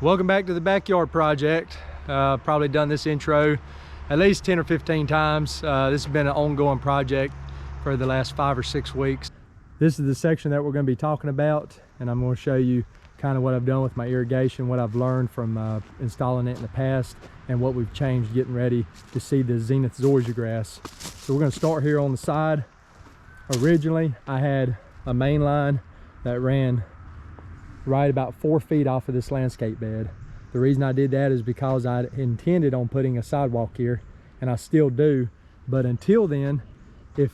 Welcome back to the backyard project. Probably done this intro at least 10 or 15 times. This has been an ongoing project for the last 5 or 6 weeks. This is the section that we're going to be talking about, and I'm going to show you kind of what I've done with my irrigation, what I've learned from installing it in the past, and what we've changed getting ready to seed the Zenith Zoysia grass. So we're going to start here on the side. Originally, I had a main line that ran right about 4 feet off of this landscape bed. The reason I did that is because I intended on putting a sidewalk here, and I still do. But until then, if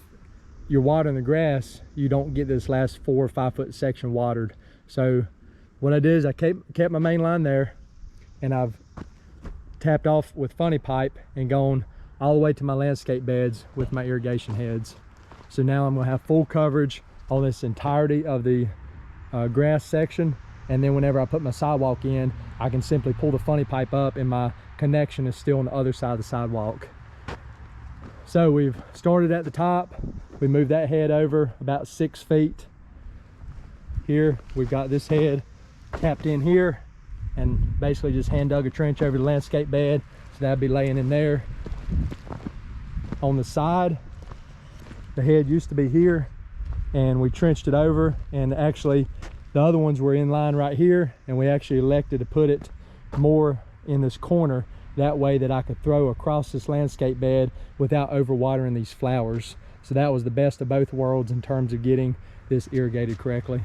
you're watering the grass, you don't get this last 4 or 5 foot section watered. So what I did is I kept my main line there, and I've tapped off with funny pipe and gone all the way to my landscape beds with my irrigation heads. So now I'm gonna have full coverage on this entirety of the grass section, and then whenever I put my sidewalk in, I can simply pull the funny pipe up and my connection is still on the other side of the sidewalk. So we've started at the top. We moved that head over about 6 feet. Here we've got this head tapped in here, and basically just hand dug a trench over the landscape bed, so that'd be laying in there. On the side, the head used to be here, and we trenched it over, and actually the other ones were in line right here, and we actually elected to put it more in this corner, that way that I could throw across this landscape bed without overwatering these flowers. So that was the best of both worlds in terms of getting this irrigated correctly.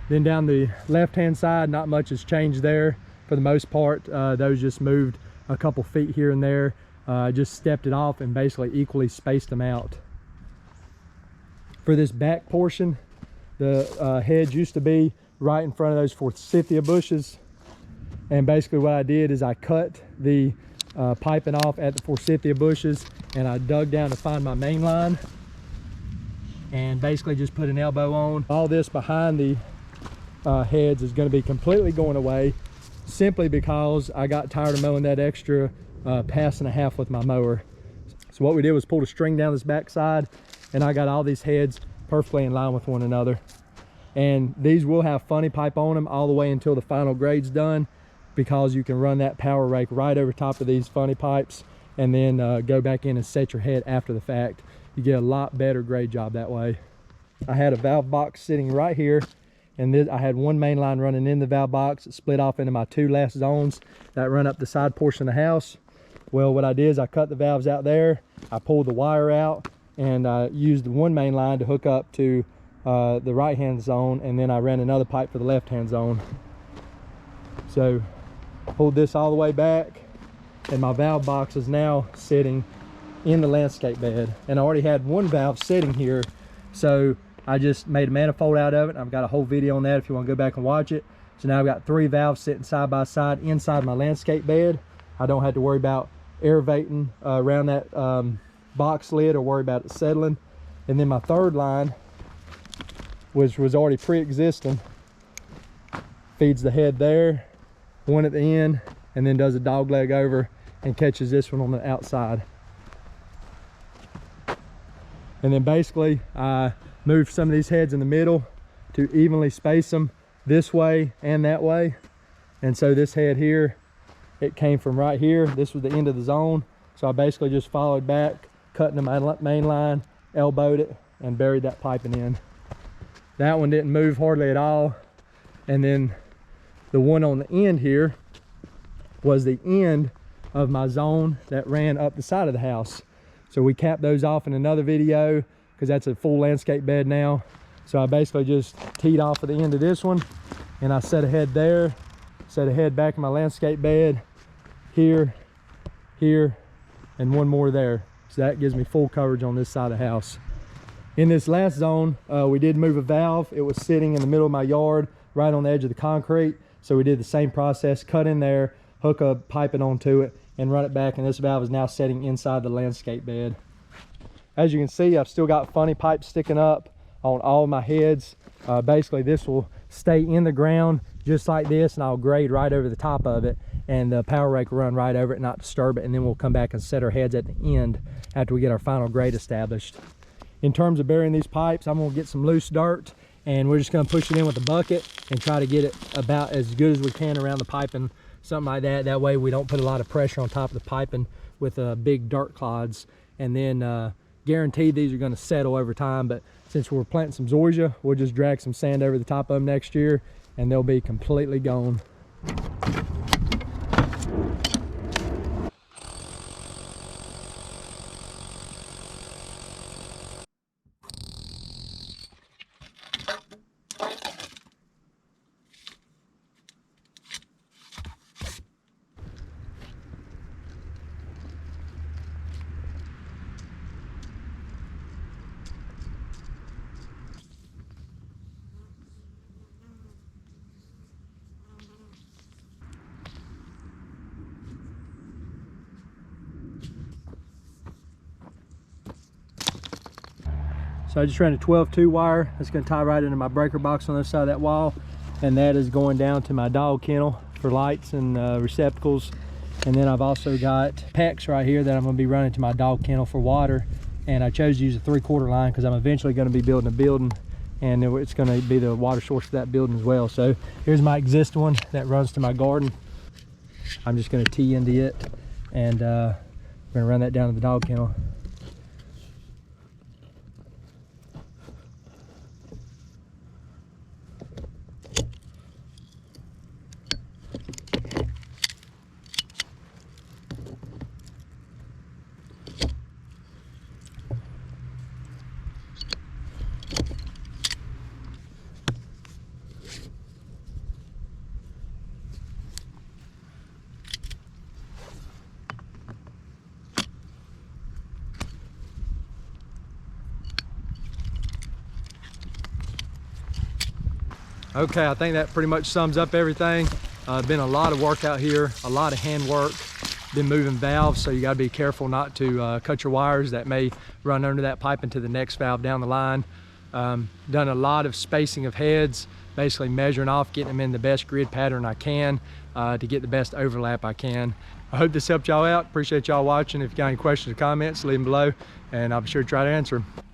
Then down the left hand side, not much has changed there for the most part. Those just moved a couple feet here and there. I just stepped it off and basically equally spaced them out. For this back portion, the hedge used to be right in front of those forsythia bushes, and basically what I did is I cut the piping off at the forsythia bushes, and I dug down to find my main line and basically just put an elbow on. All this behind the heads is going to be completely going away, simply because I got tired of mowing that extra pass and a half with my mower. So what we did was pull a string down this back side, and I got all these heads perfectly in line with one another. And these will have funny pipe on them all the way until the final grade's done, because you can run that power rake right over top of these funny pipes and then go back in and set your head after the fact. You get a lot better grade job that way. I had a valve box sitting right here, and I had one main line running in the valve box. It split off into my 2 last zones that run up the side portion of the house. Well, what I did is I cut the valves out there, I pulled the wire out, and I used the one main line to hook up to the right hand zone, and then I ran another pipe for the left hand zone. So I pulled this all the way back, and my valve box is now sitting in the landscape bed, and I already had one valve sitting here, so I just made a manifold out of it. I've got a whole video on that if you want to go back and watch it. So now I've got 3 valves sitting side by side inside my landscape bed. I don't have to worry about aerating around that box lid or worry about it settling. And then my third line, which was already pre-existing, feeds the head there, one at the end, and then does a dog leg over and catches this one on the outside. And then basically I moved some of these heads in the middle to evenly space them this way and that way. And so this head here, it came from right here. This was the end of the zone. So I basically just followed back, cut into my main line, elbowed it, and buried that piping in. That one didn't move hardly at all. And then the one on the end here was the end of my zone that ran up the side of the house. So we capped those off in another video, because that's a full landscape bed now. So I basically just teed off at the end of this one, and I set a head there, set a head back in my landscape bed, here, here, and one more there. So that gives me full coverage on this side of the house. In this last zone, we did move a valve. It was sitting in the middle of my yard, right on the edge of the concrete. So we did the same process, cut in there, hook a piping onto it, and run it back, and this valve is now setting inside the landscape bed. As you can see, I've still got funny pipes sticking up on all my heads. Basically this will stay in the ground just like this, and I'll grade right over the top of it, and the power rake will run right over it, not disturb it, and then we'll come back and set our heads at the end after we get our final grade established. In terms of burying these pipes, I'm going to get some loose dirt and we're just going to push it in with a bucket and try to get it about as good as we can around the piping, something like that. That way we don't put a lot of pressure on top of the piping with big dirt clods. And then guaranteed these are going to settle over time, but since we're planting some zoysia, we'll just drag some sand over the top of them next year and they'll be completely gone. So I just ran a 12-2 wire. That's going to tie right into my breaker box on the other side of that wall, and that is going down to my dog kennel for lights and receptacles. And then I've also got PEX right here that I'm going to be running to my dog kennel for water. And I chose to use a 3/4 line because I'm eventually going to be building a building, and it's going to be the water source for that building as well. So here's my existing one that runs to my garden. I'm just going to tee into it, and we're going to run that down to the dog kennel. Okay, I think that pretty much sums up everything. Been a lot of work out here, a lot of hand work. Been moving valves, so you got to be careful not to cut your wires that may run under that pipe into the next valve down the line. Done a lot of spacing of heads, basically measuring off, getting them in the best grid pattern I can to get the best overlap I can. I hope this helped y'all out. Appreciate y'all watching. If you got any questions or comments, leave them below, and I'll be sure to try to answer them.